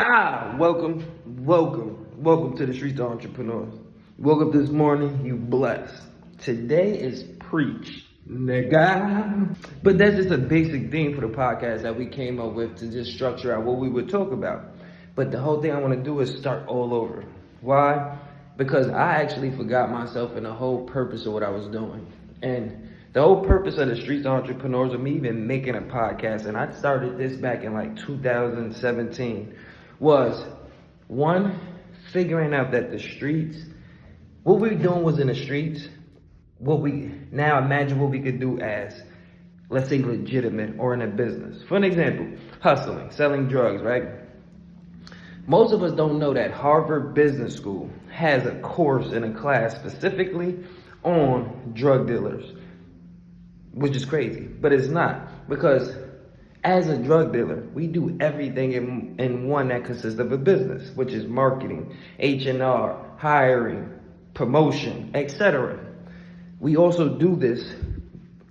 Welcome to the Streets of Entrepreneurs. You woke up this morning, you blessed. Today is preach, nigga. But that's just a basic theme for the podcast that we came up with to just structure out what we would talk about. But the whole thing I want to do is start all over. Why? Because I actually forgot myself and the whole purpose of what I was doing. And the whole purpose of the Streets of Entrepreneurs, of me even making a podcast, and I started this back in like 2017, was one, figuring out that the streets, what we were doing was in the streets, what we now imagine what we could do as, let's say, legitimate or in a business. For an example, hustling, selling drugs, right? Most of us don't know that Harvard Business School has a course and a class specifically on drug dealers, which is crazy, but it's not, because as a drug dealer, we do everything in one that consists of a business, which is marketing, H&R, hiring, promotion, etc. We also do this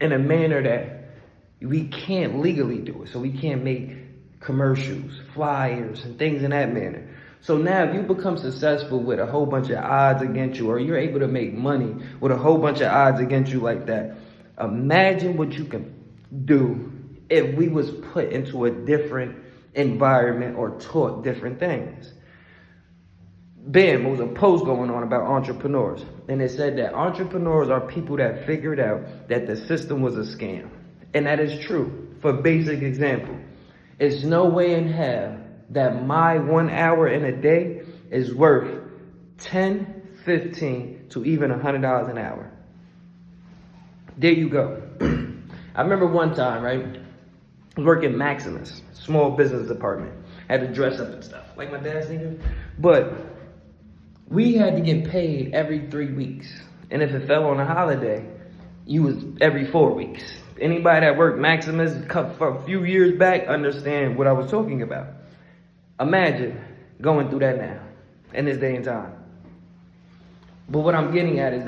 in a manner that we can't legally do it. So we can't make commercials, flyers, and things in that manner. So now if you become successful with a whole bunch of odds against you, or you're able to make money with a whole bunch of odds against you like that, imagine what you can do if we was put into a different environment or taught different things. There was a post going on about entrepreneurs, and it said that entrepreneurs are people that figured out that the system was a scam. And that is true. For basic example, it's no way in hell that my 1 hour in a day is worth 10, 15 to even $100 an hour. There you go. I remember one time, right? I was working Maximus, small business department. Had to dress up and stuff, like my dad's thinking. But we had to get paid every 3 weeks. And if it fell on a holiday, you was every 4 weeks. Anybody that worked Maximus for a few years back understand what I was talking about. Imagine going through that now, in this day and time. But what I'm getting at is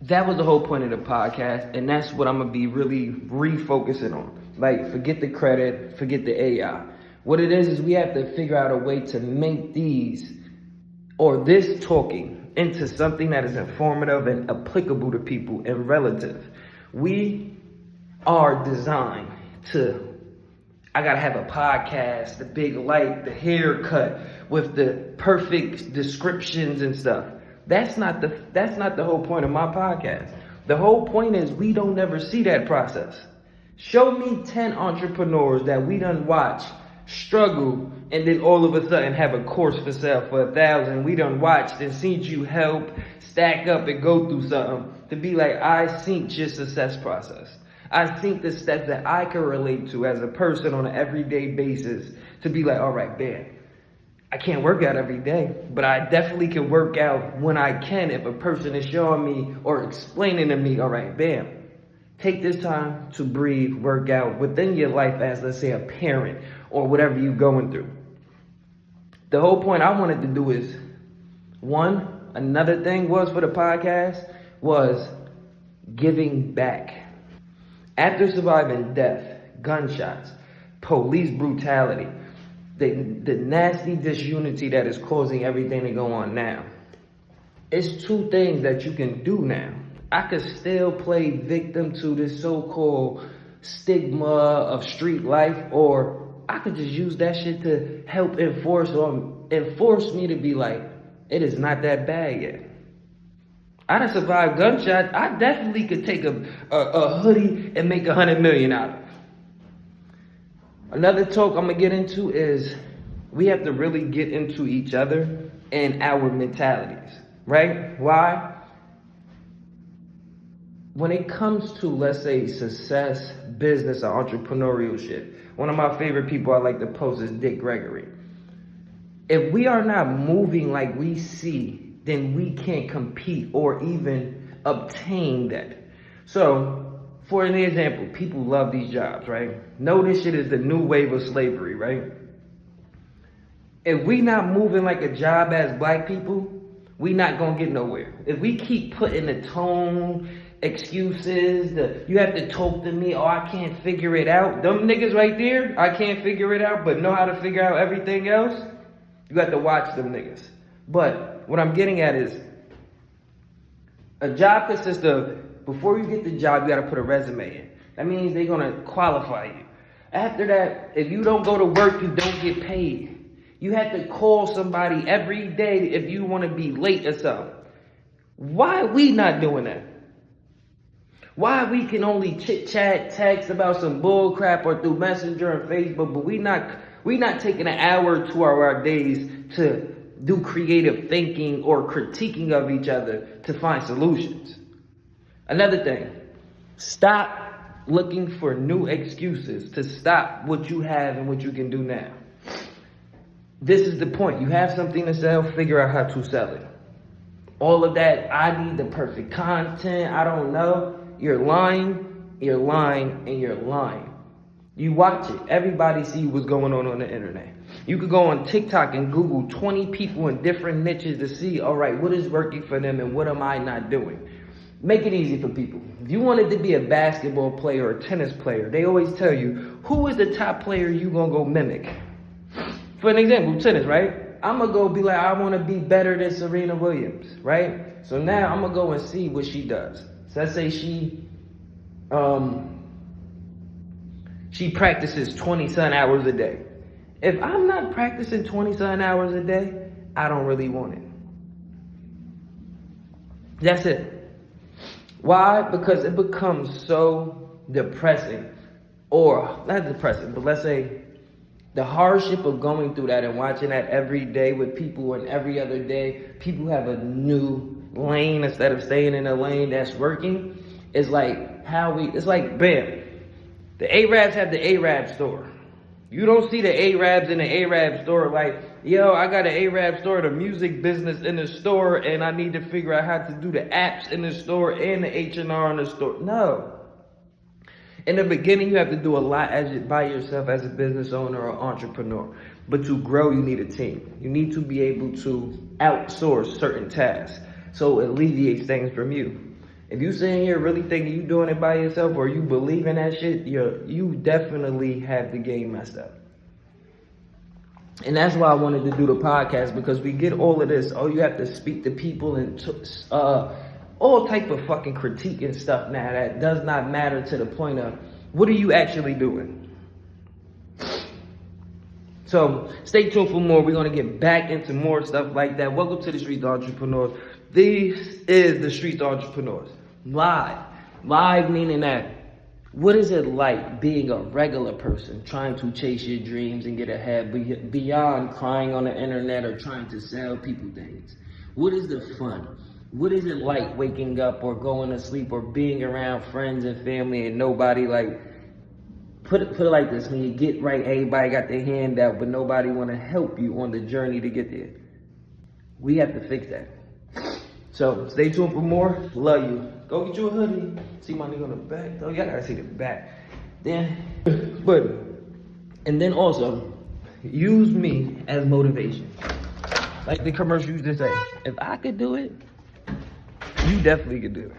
that was the whole point of the podcast, and that's what I'm going to be really refocusing on. Like, forget the credit, forget the AI. What it is we have to figure out a way to make these, or this talking, into something that is informative and applicable to people and relative. We are designed to, I got to have a podcast, the big light, the haircut, with the perfect descriptions and stuff. That's not the whole point of my podcast. The whole point is we don't ever see that process. Show me 10 entrepreneurs that we done watch struggle and then all of a sudden have a course for sale for 1,000. We done watched and seen you help stack up and go through something to be like, I seen your success process. I seen the steps that I can relate to as a person on an everyday basis to be like, all right, bam. I can't work out every day, but I definitely can work out when I can if a person is showing me or explaining to me, all right, bam, take this time to breathe, work out within your life as, let's say, a parent or whatever you're going through. The whole point I wanted to do is, another thing was for the podcast was giving back. After surviving death, gunshots, police brutality, the nasty disunity that is causing everything to go on now. It's two things that you can do now. I could still play victim to this so-called stigma of street life, or I could just use that shit to help enforce me to be like, it is not that bad yet. I done survived gunshots. I definitely could take a hoodie and make 100 million out of it. Another talk I'm going to get into is we have to really get into each other and our mentalities, right? Why? When it comes to, let's say, success, business, or entrepreneurial shit, one of my favorite people I like to post is Dick Gregory. If we are not moving like we see, then we can't compete or even obtain that. So, for an example, people love these jobs, right? Know this shit is the new wave of slavery, right? If we not moving like a job as black people, we not gonna get nowhere. If we keep putting the tone, excuses, you have to talk to me, oh, I can't figure it out. Them niggas right there, I can't figure it out, but know how to figure out everything else. You got to watch them niggas. But what I'm getting at is, a job consists of, before you get the job, you got to put a resume in. That means they're going to qualify you. After that, if you don't go to work, you don't get paid. You have to call somebody every day if you want to be late or something. Why are we not doing that? Why we can only chit-chat, text about some bull crap or through Messenger and Facebook, but we not taking an hour to our days to do creative thinking or critiquing of each other to find solutions. Another thing, stop looking for new excuses to stop what you have and what you can do now. This is the point. You have something to sell, figure out how to sell it. All of that, I need the perfect content, I don't know. You're lying, and you're lying. You watch it. Everybody see what's going on the internet. You could go on TikTok and Google 20 people in different niches to see, all right, what is working for them and what am I not doing? Make it easy for people. If you wanted to be a basketball player or a tennis player, they always tell you, who is the top player you gonna go mimic? For an example, tennis, right? I'm gonna go be like, I wanna be better than Serena Williams, right? So now I'm gonna go and see what she does. So let's say she practices 20-some hours a day. If I'm not practicing 20-some hours a day, I don't really want it. That's it. Why? Because it becomes so depressing. Or, not depressing, but let's say the hardship of going through that and watching that every day with people, and every other day people have a new lane instead of staying in a lane that's working. It's like it's like, bam, the Arabs have the Arab store. You don't see the Arabs in the Arab store like, yo, I got an Arab store, the music business in the store, and I need to figure out how to do the apps in the store and the H&R in the store. No. In the beginning, you have to do a lot by yourself as a business owner or entrepreneur. But to grow, you need a team. You need to be able to outsource certain tasks so it alleviates things from you. If you sitting here really thinking you doing it by yourself or you believe in that shit, you definitely have the game messed up. And that's why I wanted to do the podcast, because we get all of this. Oh, you have to speak to people and all type of fucking critique and stuff now that does not matter to the point of what are you actually doing? So stay tuned for more. We're going to get back into more stuff like that. Welcome to the Streets Entrepreneurs. This is the Streets Entrepreneurs. Live meaning that, what is it like being a regular person trying to chase your dreams and get ahead beyond crying on the internet or trying to sell people things? What is the fun? What is it like waking up or going to sleep or being around friends and family and nobody like, put it like this, when you get right, everybody got their hand out, but nobody want to help you on the journey to get there. We have to fix that. So stay tuned for more. Love you. Go get you a hoodie. See my nigga on the back. Oh, y'all gotta see the back. And then also, use me as motivation. Like the commercial used to say, if I could do it, you definitely could do it.